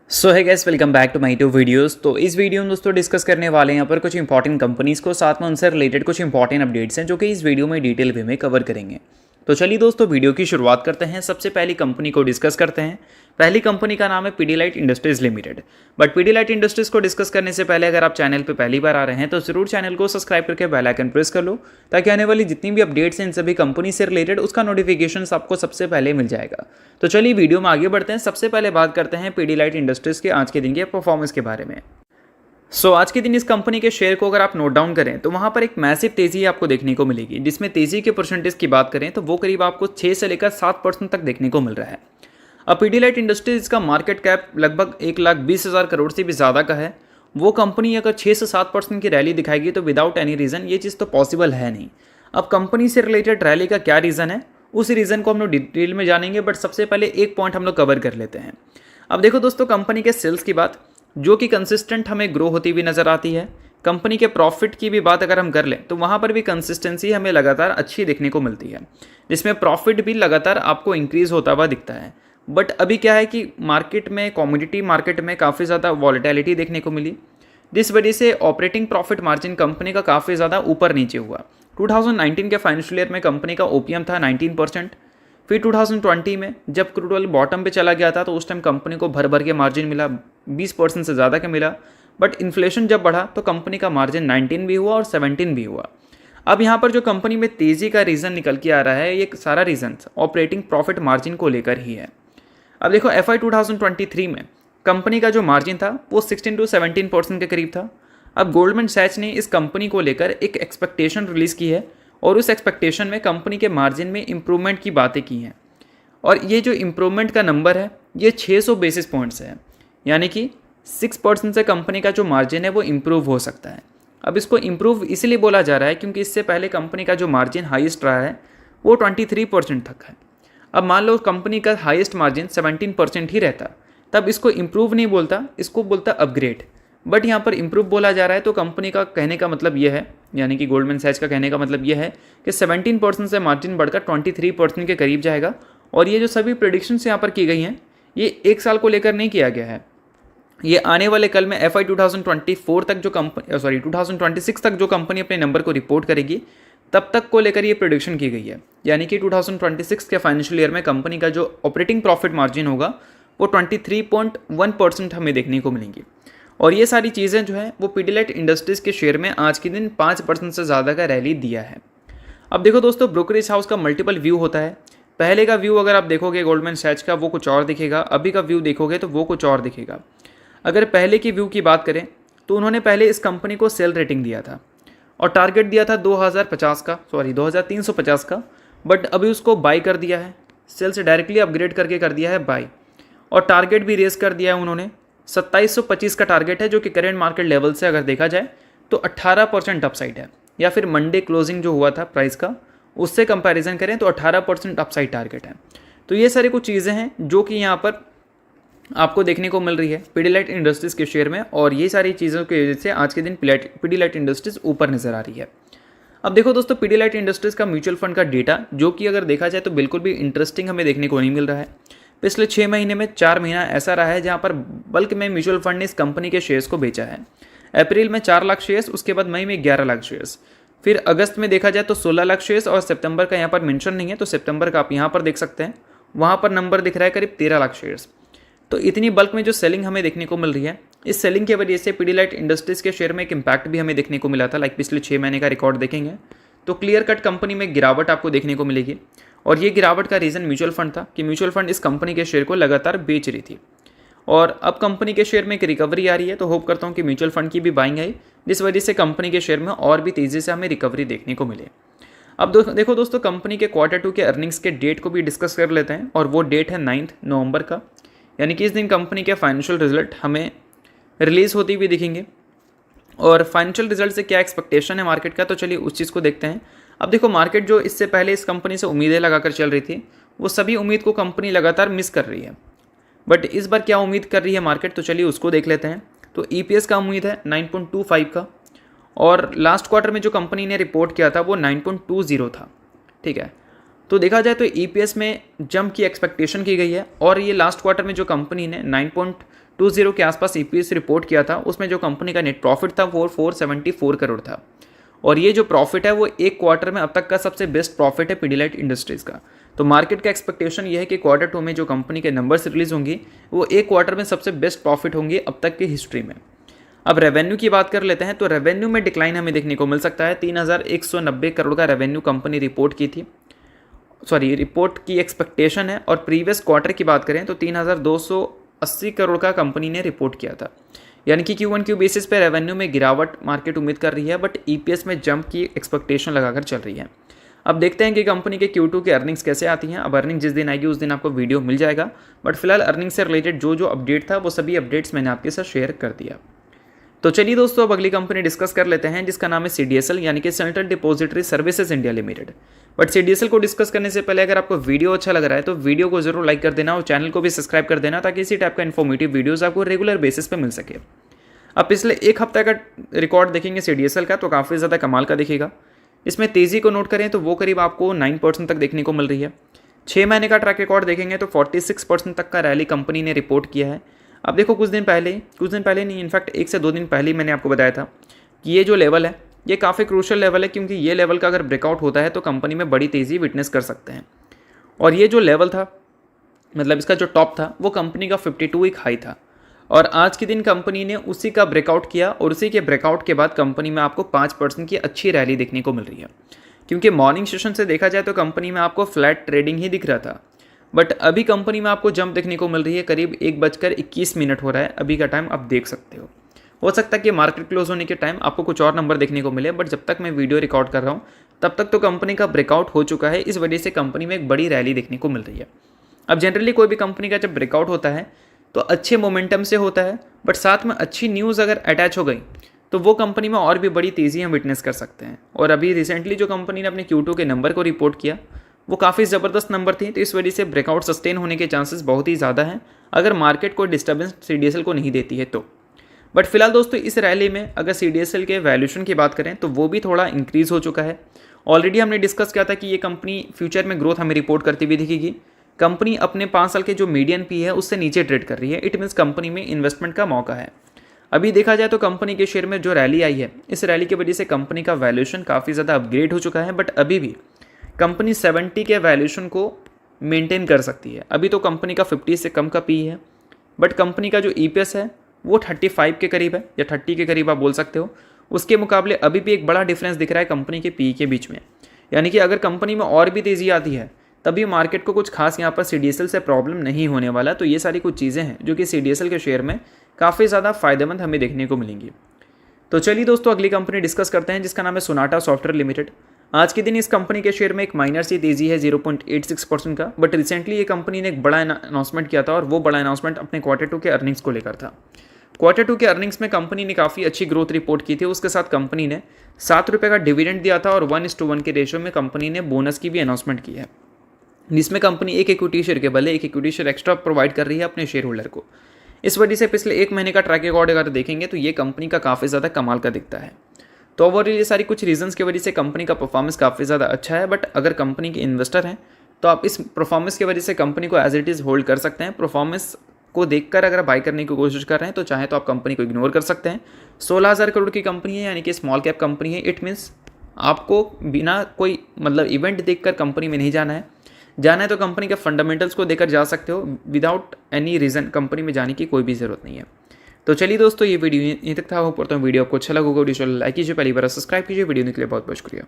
So hi guys, welcome back to my two videos. तो इस video में दोस्तों डिस्कस करने वाले हैं यहाँ पर कुछ इंपॉर्टेंट कंपनीज़ को, साथ में उनसे रिलेटेड कुछ इंपॉर्टेंट अपडेट्स हैं जो कि इस वीडियो में डिटेल वे में कवर करेंगे। तो चलिए दोस्तों वीडियो की शुरुआत करते हैं। सबसे पहली कंपनी को डिस्कस करते हैं। पहली कंपनी का नाम है Pidilite industries limited. But Pidilite industries को डिस्कस करने से पहले अगर आप चैनल पर पहली बार आ रहे हैं तो जरूर चैनल को सब्सक्राइब करके बेल आइकन प्रेस कर लो, ताकि आने वाली जितनी भी अपडेट्स हैं इन सभी कंपनी से रिलेटेड उसका नोटिफिकेशन आपको सबसे पहले मिल जाएगा। तो चलिए वीडियो में आगे बढ़ते हैं। सबसे पहले बात करते हैं पीडीलाइट इंडस्ट्रीज के आज के दिन के परफॉर्मेंस के बारे में। आज के दिन इस कंपनी के शेयर को अगर आप नोट डाउन करें तो वहां पर एक मैसिव तेजी आपको देखने को मिलेगी, जिसमें तेजी के परसेंटेज की बात करें तो वो करीब आपको 6 से लेकर 7% तक देखने को मिल रहा है। अब पीडीलाइट इंडस्ट्रीज का मार्केट कैप लगभग 1,20,000 करोड़ से भी ज़्यादा का है। वो कंपनी अगर 6 से 7% की रैली दिखाएगी तो विदाउट एनी रीज़न ये चीज़ तो पॉसिबल है नहीं। अब कंपनी से रिलेटेड रैली का क्या रीज़न है, उस रीज़न को हम लोग डिटेल में जानेंगे, बट सबसे पहले एक पॉइंट हम लोग कवर कर लेते हैं। अब देखो दोस्तों, कंपनी के सेल्स की बात जो कि कंसिस्टेंट हमें ग्रो होती हुई नज़र आती है। कंपनी के प्रॉफिट की भी बात अगर हम कर लें तो वहाँ पर भी कंसिस्टेंसी हमें लगातार अच्छी देखने को मिलती है, जिसमें प्रॉफिट भी लगातार आपको इंक्रीज़ होता हुआ दिखता है। बट अभी क्या है कि मार्केट में, कमोडिटी मार्केट में काफ़ी ज़्यादा वॉलेटिलिटी देखने को मिली, जिस वजह से ऑपरेटिंग प्रॉफिट मार्जिन कंपनी का काफ़ी ज़्यादा ऊपर नीचे हुआ। 2019 के फाइनेंशियल ईयर में कंपनी का ओपीएम था 19%। फिर 2020 में जब क्रूड ऑयल बॉटम पे चला गया था तो उस टाइम कंपनी को भर भर के मार्जिन मिला, 20% से ज़्यादा का मिला। बट इन्फ्लेशन जब बढ़ा तो कंपनी का मार्जिन 19 भी हुआ और 17 भी हुआ। अब यहाँ पर जो कंपनी में तेज़ी का रीज़न निकल के आ रहा है, ये सारा रीज़न ऑपरेटिंग प्रॉफिट मार्जिन को लेकर ही है। अब देखो FY 2023 में कंपनी का जो मार्जिन था वो 16 to 17% के करीब था। अब गोल्डमैन सैच ने इस कंपनी को लेकर एक एक्सपेक्टेशन रिलीज़ की है और उस एक्सपेक्टेशन में कंपनी के मार्जिन में इम्प्रूवमेंट की बातें की हैं। और ये जो इम्प्रूवमेंट का नंबर है ये 600 बेसिस पॉइंट्स है, यानी कि 6% से कंपनी का जो मार्जिन है वो इम्प्रूव हो सकता है। अब इसको इम्प्रूव इसलिए बोला जा रहा है क्योंकि इससे पहले कंपनी का जो मार्जिन हाईएस्ट रहा है वो 23% तक है। अब मान लो कंपनी का हाईएस्ट मार्जिन 17% ही रहता, तब इसको इम्प्रूव नहीं बोलता, इसको बोलता अपग्रेड। बट यहाँ पर इम्प्रूव बोला जा रहा है तो कंपनी का कहने का मतलब यह है, यानी कि गोल्डमैन सैच का कहने का मतलब यह है कि 17% से मार्जिन बढ़कर 23% के करीब जाएगा। और ये जो सभी प्रेडिक्शंस यहाँ पर की गई हैं ये एक साल को लेकर नहीं किया गया है, ये आने वाले कल में FY 2024 तक जो कंपनी 2026 तक जो कंपनी अपने नंबर को रिपोर्ट करेगी तब तक को लेकर ये प्रेडिक्शन की गई है। यानी कि 2026 के फाइनेंशियल ईयर में कंपनी का जो ऑपरेटिंग प्रॉफिट मार्जिन होगा वो 23.1% हमें देखने को मिलेंगी। और ये सारी चीज़ें जो है वो पीडीलाइट इंडस्ट्रीज़ के शेयर में आज के दिन 5% से ज़्यादा का रैली दिया है। अब देखो दोस्तों, ब्रोकरेज हाउस का मल्टीपल व्यू होता है। पहले का व्यू अगर आप देखोगे गोल्डमैन सैच का वो कुछ और दिखेगा, अभी का व्यू देखोगे तो वो कुछ और दिखेगा। अगर पहले की व्यू की बात करें तो उन्होंने पहले इस कंपनी को सेल रेटिंग दिया था और टारगेट दिया था 2350 का, बट अभी उसको बाई कर दिया है, सेल से डायरेक्टली अपग्रेड करके कर दिया है बाई। और टारगेट भी रेस कर दिया है उन्होंने, 2725 का टारगेट है, जो कि करेंट मार्केट लेवल से अगर देखा जाए तो 18% अपसाइड है, या फिर मंडे क्लोजिंग जो हुआ था प्राइस का उससे कंपैरिजन करें तो 18% अपसाइड टारगेट है। तो ये सारी कुछ चीज़ें हैं जो कि यहाँ पर आपको देखने को मिल रही है पीडीलाइट इंडस्ट्रीज़ के शेयर में, और ये सारी चीज़ों की वजह से आज के दिन पीडीलाइट इंडस्ट्रीज़ ऊपर नज़र आ रही है। अब देखो दोस्तों, पीडीलाइट इंडस्ट्रीज़ का म्यूचुअल फंड का डेटा जो कि अगर देखा जाए तो बिल्कुल भी इंटरेस्टिंग हमें देखने को नहीं मिल रहा है। पिछले 6 महीने में 4 महीना ऐसा रहा है जहाँ पर बल्क में म्यूचुअल फंड ने इस कंपनी के शेयर्स को बेचा है। अप्रैल में 4 लाख शेयर्स, उसके बाद मई में 11 लाख शेयर्स, फिर अगस्त में देखा जाए तो 16 लाख शेयर्स, और सितंबर का यहाँ पर मेंशन नहीं है तो सितंबर का आप यहाँ पर देख सकते हैं, वहाँ पर नंबर दिख रहा है करीब 13 लाख शेयर्स। तो इतनी बल्क में जो सेलिंग हमें देखने को मिल रही है, इस सेलिंग की वजह से पीडीलाइट इंडस्ट्रीज़ के शेयर में एक इम्पैक्ट भी हमें देखने को मिला था। लाइक पिछले 6 महीने का रिकॉर्ड देखेंगे तो क्लियर कट कंपनी में गिरावट आपको देखने को मिलेगी। और ये गिरावट का रीज़न म्यूचुअल फंड था कि म्यूचुअल फंड इस कंपनी के शेयर को लगातार बेच रही थी, और अब कंपनी के शेयर में एक रिकवरी आ रही है। तो होप करता हूँ कि म्यूचुअल फंड की भी बाइंग आई, जिस वजह से कंपनी के शेयर में और भी तेज़ी से हमें रिकवरी देखने को मिले। अब देखो दोस्तों, कंपनी के Q2 के अर्निंग्स के डेट को भी डिस्कस कर लेते हैं, और वो डेट है 9 नवंबर का, यानी कि इस दिन कंपनी के फाइनेंशियल रिजल्ट हमें रिलीज़ होती हुई दिखेंगे। और फाइनेंशियल रिजल्ट से क्या एक्सपेक्टेशन है मार्केट का, तो चलिए उस चीज़ को देखते हैं। अब देखो, मार्केट जो इससे पहले इस कंपनी से उम्मीदें लगाकर चल रही थी वो सभी उम्मीद को कंपनी लगातार मिस कर रही है। बट इस बार क्या उम्मीद कर रही है मार्केट, तो चलिए उसको देख लेते हैं। तो EPS का उम्मीद है 9.25 का, और लास्ट क्वार्टर में जो कंपनी ने रिपोर्ट किया था वो 9.20 था। ठीक है, तो देखा जाए तो EPS में जंप की एक्सपेक्टेशन की गई है, और ये लास्ट क्वार्टर में जो कंपनी ने 20 के आसपास EPS रिपोर्ट किया था, उसमें जो कंपनी का नेट प्रॉफिट था वो 474 करोड़ था। और ये जो प्रॉफिट है वो एक क्वार्टर में अब तक का सबसे बेस्ट प्रॉफिट है पीडीलाइट इंडस्ट्रीज़ का। तो मार्केट का एक्सपेक्टेशन ये है कि Q2 में जो कंपनी के नंबर्स रिलीज होंगी वो एक क्वार्टर में सबसे बेस्ट प्रॉफिट होंगे अब तक की हिस्ट्री में। अब रेवेन्यू की बात कर लेते हैं, तो रेवेन्यू में डिक्लाइन हमें देखने को मिल सकता है। 3190 करोड़ का रेवेन्यू कंपनी रिपोर्ट की थी, रिपोर्ट की एक्सपेक्टेशन है। और प्रीवियस क्वार्टर की बात करें तो 3280 करोड़ का कंपनी ने रिपोर्ट किया था। यानी कि Q1Q बेसिस पे रेवेन्यू में गिरावट मार्केट उम्मीद कर रही है, बट EPS में जंप की एक्सपेक्टेशन लगाकर चल रही है। अब देखते हैं कि कंपनी के Q2 के अर्निंग्स कैसे आती हैं। अब अर्निंग जिस दिन आएगी उस दिन आपको वीडियो मिल जाएगा, बट फिलहाल अर्निंग से रिलेटेड जो अपडेट था वो सभी अपडेट्स मैंने आपके साथ शेयर कर दिया। तो चलिए दोस्तों, अब अगली कंपनी डिस्कस कर लेते हैं जिसका नाम है CDSL, यानी कि central depository services India limited. But CDSL को डिस्कस करने से पहले अगर आपको वीडियो अच्छा लग रहा है तो वीडियो को जरूर लाइक कर देना और चैनल को भी सब्सक्राइब कर देना, ताकि इसी टाइप का इन्फॉर्मेटिव वीडियोस आपको रेगुलर बेसिस पे मिल सके। अब पिछले एक हफ्ते का रिकॉर्ड देखेंगे CDSL का तो काफ़ी ज़्यादा कमाल का दिखेगा। इसमें तेज़ी को नोट करें तो वो करीब आपको 9% तक देखने को मिल रही है। 6 महीने का ट्रैक रिकॉर्ड देखेंगे तो 46% तक का रैली कंपनी ने रिपोर्ट किया है। अब देखो, कुछ दिन पहले नहीं, इनफैक्ट 1 से 2 दिन पहले ही मैंने आपको बताया था कि ये जो लेवल है ये काफ़ी क्रूशियल लेवल है, क्योंकि ये लेवल का अगर ब्रेकआउट होता है तो कंपनी में बड़ी तेज़ी विटनेस कर सकते हैं। और ये जो लेवल था, मतलब इसका जो टॉप था वो कंपनी का 52 एक हाई था, और आज के दिन कंपनी ने उसी का ब्रेकआउट किया, और उसी के ब्रेकआउट के बाद कंपनी में आपको 5% की अच्छी रैली देखने को मिल रही है। क्योंकि मॉर्निंग सेशन से देखा जाए तो कंपनी में आपको फ्लैट ट्रेडिंग ही दिख रहा था, बट अभी कंपनी में आपको जंप देखने को मिल रही है। करीब 1:21 हो रहा है अभी का टाइम, आप देख सकते हो सकता है कि मार्केट क्लोज होने के टाइम आपको कुछ और नंबर देखने को मिले, बट जब तक मैं वीडियो रिकॉर्ड कर रहा हूँ तब तक तो कंपनी का ब्रेकआउट हो चुका है। इस वजह से कंपनी में एक बड़ी रैली देखने को मिल रही है। अब जनरली कोई भी कंपनी का जब ब्रेकआउट होता है तो अच्छे मोमेंटम से होता है, बट साथ में अच्छी न्यूज़ अगर अटैच हो गई तो वो कंपनी में और भी बड़ी तेज़ी हम विटनेस कर सकते हैं। और अभी रिसेंटली जो कंपनी ने अपने Q2 के नंबर को रिपोर्ट किया वो काफ़ी ज़बरदस्त नंबर थी, तो इस वजह से ब्रेकआउट सस्टेन होने के चांसेस बहुत ही ज़्यादा हैं अगर मार्केट कोई डिस्टर्बेंस CDSL को नहीं देती है तो। बट फिलहाल दोस्तों, इस रैली में अगर CDSL के वैल्यूएशन की बात करें तो वो भी थोड़ा इंक्रीज़ हो चुका है। ऑलरेडी हमने डिस्कस किया था कि ये कंपनी फ्यूचर में ग्रोथ हमें रिपोर्ट करती हुई दिखेगी। कंपनी अपने 5 साल के जो मीडियन P है उससे नीचे ट्रेड कर रही है। इट मीन्स कंपनी में इन्वेस्टमेंट का मौका है। अभी देखा जाए तो कंपनी के शेयर में जो रैली आई है, इस रैली की वजह से कंपनी का वैल्यूएशन काफ़ी ज़्यादा अपग्रेड हो चुका है, बट अभी भी कंपनी 70 के वैल्यूएशन को मेंटेन कर सकती है। अभी तो कंपनी का 50 से कम का PE है, बट कंपनी का जो EPS है वो 35 के करीब है, या 30 के करीब आप बोल सकते हो। उसके मुकाबले अभी भी एक बड़ा डिफरेंस दिख रहा है कंपनी के PE के बीच में। यानी कि अगर कंपनी में और भी तेज़ी आती है तभी मार्केट को कुछ खास यहाँ पर CDSL से प्रॉब्लम नहीं होने वाला। तो ये सारी कुछ चीज़ें हैं जो कि CDSL के शेयर में काफ़ी ज़्यादा फायदेमंद हमें देखने को मिलेंगी। तो चलिए दोस्तों, अगली कंपनी डिस्कस करते हैं जिसका नाम है सोनाटा सॉफ्टवेयर लिमिटेड। आज के दिन इस कंपनी के शेयर में एक माइनर सी तेज़ी है 0.86% का, बट रिसेंटली ये कंपनी ने एक बड़ा अनाउंसमेंट किया था, और वो बड़ा अनाउंसमेंट अपने Q2 के अर्निंग्स को लेकर था। Q2 के अर्निंग्स में कंपनी ने काफ़ी अच्छी ग्रोथ रिपोर्ट की थी। उसके साथ कंपनी ने 7 रुपये का डिविडेंड दिया था, और 1:1 के रेशो में कंपनी ने बोनस की भी अनाउंसमेंट की है, जिसमें कंपनी एक इक्विटी शेयर के बदले एक इक्विटी शेयर एक्स्ट्रा प्रोवाइड कर रही है अपने शेयर होल्डर को। इस वजह से पिछले 1 महीने का ट्रैक रिकॉर्ड अगर देखेंगे तो ये कंपनी का काफ़ी ज़्यादा कमाल का दिखता है। तो ओवरऑल ये सारी कुछ रीजंस की वजह से कंपनी का परफॉर्मेंस काफ़ी ज़्यादा अच्छा है। बट अगर कंपनी के इन्वेस्टर हैं तो आप इस परफॉर्मेंस की वजह से कंपनी को एज इट इज़ होल्ड कर सकते हैं। परफॉर्मेंस को देखकर अगर बाय करने की कोशिश कर रहे हैं तो चाहे तो आप कंपनी को इग्नोर कर सकते हैं। 16,000 करोड़ की कंपनी है, यानी कि स्मॉल कैप कंपनी है। इट मीन्स आपको बिना कोई इवेंट देखकर कंपनी में नहीं जाना है तो कंपनी के फंडामेंटल्स को देखकर जा सकते हो। विदाउट एनी रीज़न कंपनी में जाने की कोई भी ज़रूरत नहीं है। तो चलिए दोस्तों, ये वीडियो यहीं तक था। होप करता हूँ वीडियो आपको अच्छा लगा होगा। वीडियो लाइक कीजिए, पहली बार सब्सक्राइब कीजिए। वीडियो देखने के लिए बहुत बहुत शुक्रिया।